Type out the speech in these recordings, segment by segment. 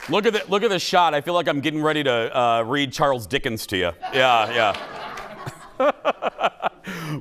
Look at the shot. I feel like I'm getting ready to read Charles Dickens to you. Yeah.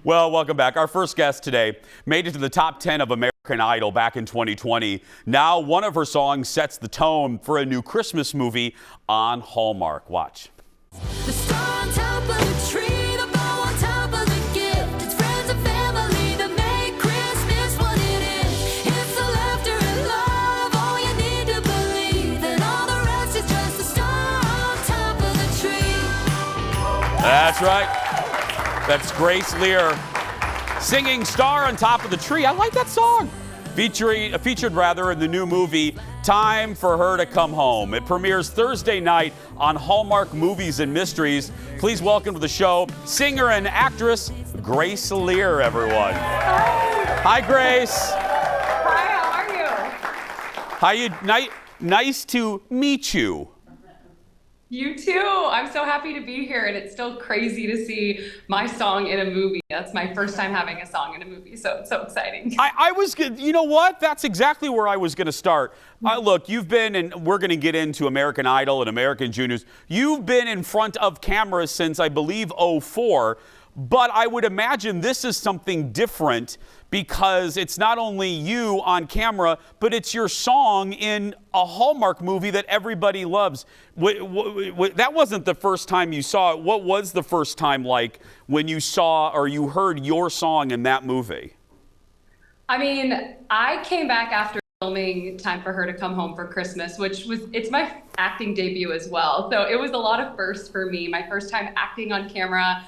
Well, welcome back. Our first guest today made it to the top 10 of American Idol back in 2020. Now, one of her songs sets the tone for a new Christmas movie on Hallmark. Watch. The star on top of the tree, the bow on top of the gift. It's friends and family that make Christmas what it is. It's the laughter and love, all you need to believe. And all the rest is just a star on top of the tree. That's right. That's Grace Leer singing Star on Top of the Tree. I like that song. Featured in the new movie Time for Her to Come Home. It premieres Thursday night on Hallmark Movies and Mysteries. Please welcome to the show singer and actress Grace Leer, everyone. Hi, Grace. Hi, how are you? Nice to meet you. You too. I'm so happy to be here, and it's still crazy to see my song in a movie. That's my first time having a song in a movie, so it's so exciting. I was, you know what? That's exactly where I was going to start. Look, you've been, and we're going to get into American Idol and American Juniors. You've been in front of cameras since, I believe, '04. But I would imagine this is something different because it's not only you on camera, but it's your song in a Hallmark movie that everybody loves. That wasn't the first time you saw it. What was the first time like when you saw or you heard your song in that movie? I mean, I came back after filming Time for Her to Come Home for Christmas, it's my acting debut as well. So it was a lot of firsts for me. My first time acting on camera.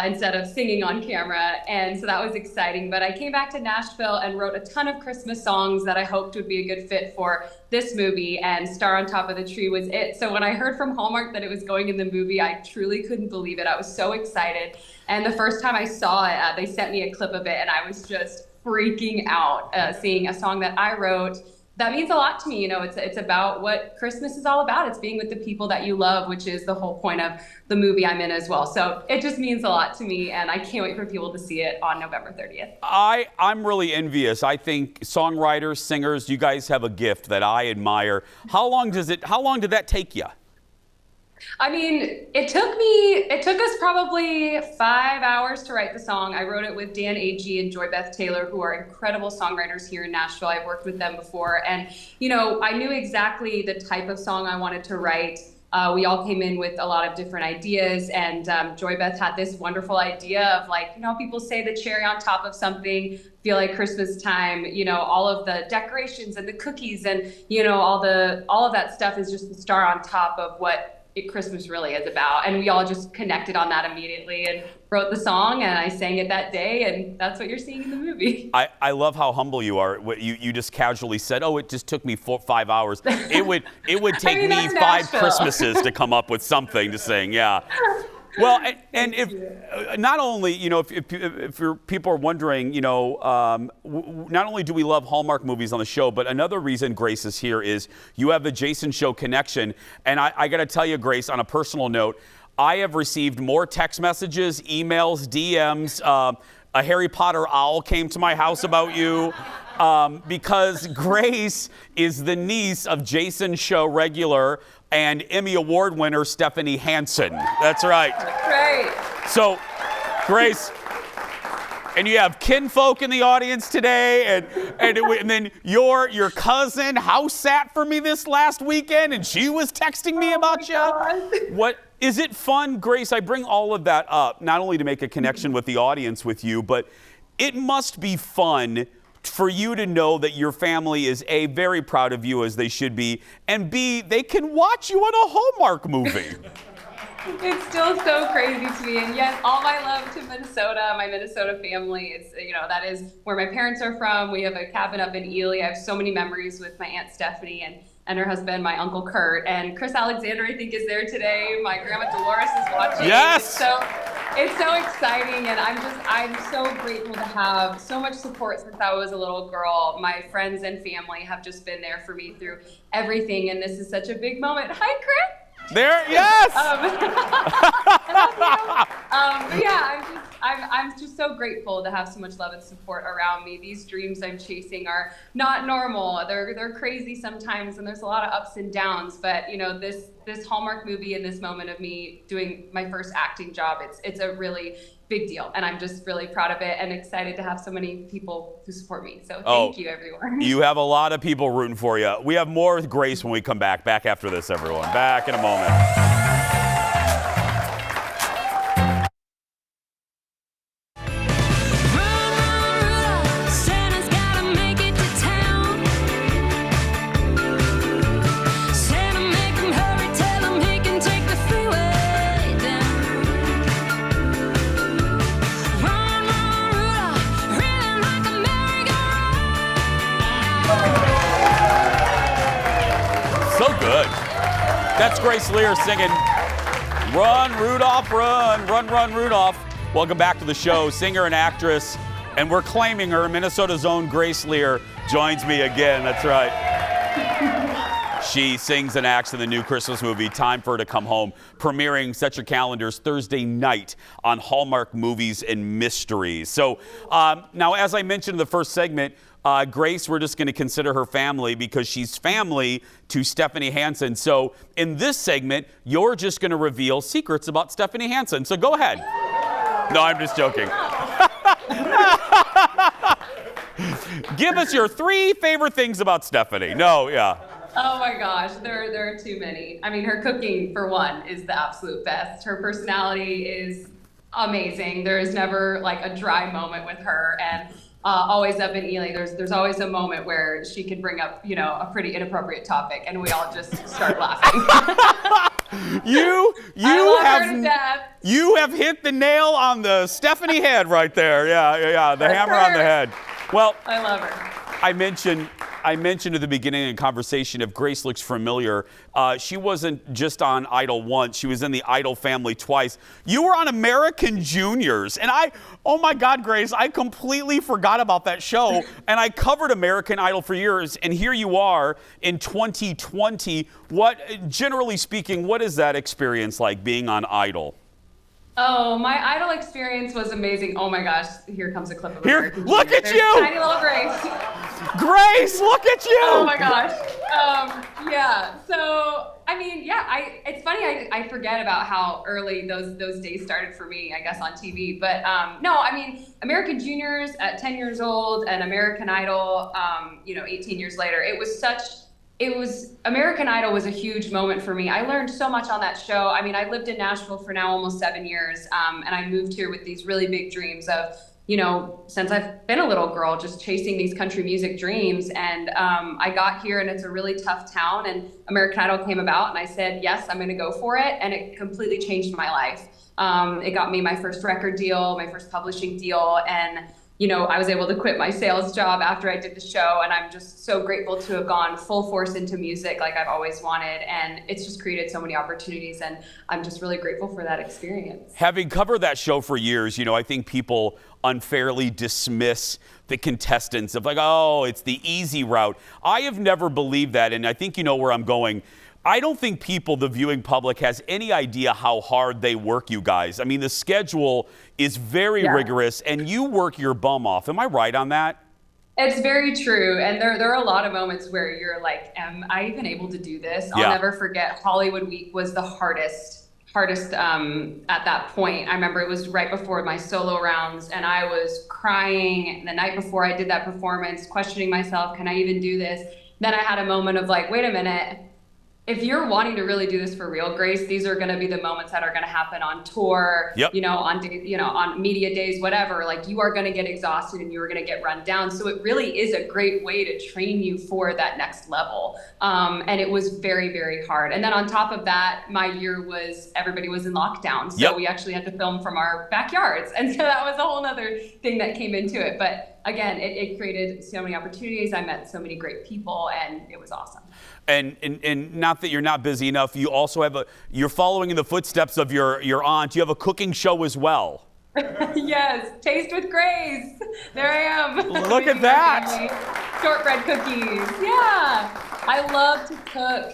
Instead of singing on camera. And so that was exciting. But I came back to Nashville and wrote a ton of Christmas songs that I hoped would be a good fit for this movie, and Star on Top of the Tree was it. So when I heard from Hallmark that it was going in the movie, I truly couldn't believe it. I was so excited. And the first time I saw it, they sent me a clip of it, and I was just freaking out seeing a song that I wrote. That means a lot to me. You know, it's about what Christmas is all about. It's being with the people that you love, which is the whole point of the movie I'm in as well. So it just means a lot to me, and I can't wait for people to see it on November 30th. I'm really envious. I think songwriters, singers, you guys have a gift that I admire. How long did that take you? I mean, it took us probably 5 hours to write the song. I wrote it with Dan Agee and Joy Beth Taylor, who are incredible songwriters here in Nashville. I've worked with them before. And, you know, I knew exactly the type of song I wanted to write. We all came in with a lot of different ideas. And Joy Beth had this wonderful idea of, like, you know, people say the cherry on top of something feel like Christmas time, you know, all of the decorations and the cookies and, you know, all of that stuff is just the star on top of what Christmas really is about. And we all just connected on that immediately and wrote the song, and I sang it that day, and that's what you're seeing in the movie. I love how humble you are. You just casually said, oh, it just took me 5 hours. It would take me that's 5 Nashville. Christmases to come up with something to sing. Yeah. Well, and if not only, you know, if people are wondering, you know, not only do we love Hallmark movies on the show, but another reason Grace is here is you have the Jason Show connection. And I got to tell you, Grace, on a personal note, I have received more text messages, emails, DMs. A Harry Potter owl came to my house about you because Grace is the niece of Jason Show regular and Emmy Award winner Stephanie Hansen. That's right. That's right. So, Grace, and you have kinfolk in the audience today, and then your cousin house sat for me this last weekend, and she was texting me about you. What is it fun, Grace? I bring all of that up not only to make a connection with the audience with you, but it must be fun for you to know that your family is A, very proud of you as they should be, and B, they can watch you in a Hallmark movie. It's still so crazy to me. And yes, all my love to Minnesota, my Minnesota family. It's, you know, that is where my parents are from. We have a cabin up in Ely. I have so many memories with my Aunt Stephanie and her husband, my Uncle Kurt. And Chris Alexander, I think, is there today. My Grandma Dolores is watching. Yes! It's so exciting, and I'm so grateful to have so much support since I was a little girl. My friends and family have just been there for me through everything, and this is such a big moment. Hi, Chris! There, yes! But yeah, I'm just just so grateful to have so much love and support around me. These dreams I'm chasing are not normal. They're crazy sometimes, and there's a lot of ups and downs. But you know, this Hallmark movie and this moment of me doing my first acting job, it's a really big deal, and I'm just really proud of it and excited to have so many people who support me. So thank you, everyone. You have a lot of people rooting for you. We have more with Grace when we come back. Back after this, everyone. Back in a moment. Santa's gotta make it to town. Santa, make him hurry, tell him he can take the freeway down. Run, Rudolph, reeling like a merry-go-round. So good. That's Grace Leer singing Run, Rudolph, Run, Run, Run, Rudolph. Welcome back to the show. Singer and actress, and we're claiming her. Minnesota's own Grace Leer joins me again. That's right. She sings and acts in the new Christmas movie, Time for Her to Come Home, premiering, set your calendars, Thursday night on Hallmark Movies and Mysteries. So now, as I mentioned in the first segment, Grace, we're just going to consider her family because she's family to Stephanie Hansen. So in this segment, you're just going to reveal secrets about Stephanie Hansen. So go ahead. No, I'm just joking. Give us your 3 favorite things about Stephanie. No, yeah. Oh my gosh, there are too many. I mean, her cooking, for one, is the absolute best. Her personality is amazing. There is never like a dry moment with her, and always up in Ely, there's always a moment where she could bring up, you know, a pretty inappropriate topic, and we all just start laughing. You her to death. You have hit the nail on the Stephanie head right there. Yeah. The hammer on the head. Well, I love her. I mentioned at the beginning of the conversation, if Grace looks familiar, she wasn't just on Idol once. She was in the Idol family twice. You were on American Juniors. And oh my God, Grace, I completely forgot about that show. And I covered American Idol for years. And here you are in 2020. Generally speaking, what is that experience like being on Idol? Oh, my Idol experience was amazing. Oh my gosh, here comes a clip of Here, American look Junior. at There's you! Tiny little Grace. Grace, look at you! Oh my gosh. Yeah. So, I mean, yeah, it's funny. I forget about how early those days started for me, I guess, on TV. But no, I mean, American Juniors at 10 years old and American Idol, 18 years later, American Idol was a huge moment for me. I learned so much on that show. I mean, I lived in Nashville for now almost 7 years, and I moved here with these really big dreams of, since I've been a little girl, just chasing these country music dreams. And I got here, and it's a really tough town, and American Idol came about, and I said, yes, I'm going to go for it, and it completely changed my life. It got me my first record deal, my first publishing deal, and I was able to quit my sales job after I did the show, and I'm just so grateful to have gone full force into music like I've always wanted, and it's just created so many opportunities, and I'm just really grateful for that experience. Having covered that show for years, I think people unfairly dismiss the contestants of like, oh, it's the easy route. I have never believed that, and I think you know where I'm going. I don't think the viewing public, has any idea how hard they work you guys. I mean, the schedule is very rigorous, and you work your bum off. Am I right on that? It's very true. And there are a lot of moments where you're like, am I even able to do this? I'll never forget Hollywood Week was the hardest at that point. I remember it was right before my solo rounds, and I was crying the night before I did that performance, questioning myself, can I even do this? Then I had a moment of like, wait a minute. If you're wanting to really do this for real, Grace, these are going to be the moments that are going to happen on tour, on media days, whatever. Like, you are going to get exhausted and you're going to get run down. So it really is a great way to train you for that next level. And it was very, very hard. And then on top of that, my year everybody was in lockdown. So we actually had to film from our backyards. And so that was a whole other thing that came into it. But again, it created so many opportunities. I met so many great people, and it was awesome. And not that you're not busy enough, you also you're following in the footsteps of your aunt. You have a cooking show as well. Yes, Taste with Grace. There I am. Look at that. Shortbread cookies. Yeah, I love to cook.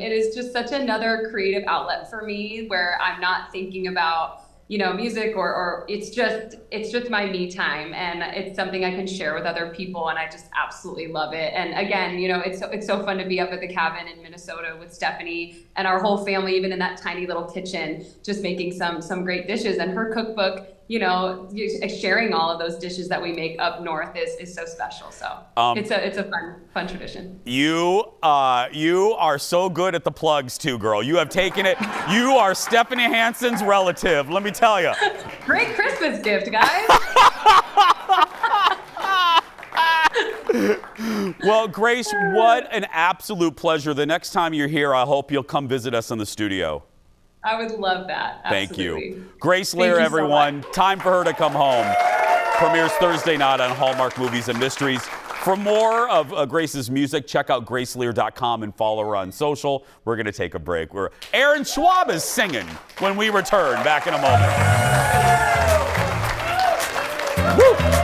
It is just such another creative outlet for me where I'm not thinking about music or it's just my me time, and it's something I can share with other people, and I just absolutely love it. And again, it's so fun to be up at the cabin in Minnesota with Stephanie and our whole family, even in that tiny little kitchen, just making some great dishes. And her cookbook, sharing all of those dishes that we make up north is so special. So it's a fun tradition. You are so good at the plugs too, girl. You have taken it. You are Stephanie Hansen's relative. Let me tell you. Great Christmas gift, guys. Well, Grace, what an absolute pleasure. The next time you're here, I hope you'll come visit us in the studio. I would love that. Thank Absolutely. you. Grace Thank Leer, you so everyone. much. Time for her to come home. Premieres Thursday night on Hallmark Movies and Mysteries. For more of Grace's music, check out gracelear.com and follow her on social. We're going to take a break. Aaron Schwab is singing when we return. Back in a moment. Woo!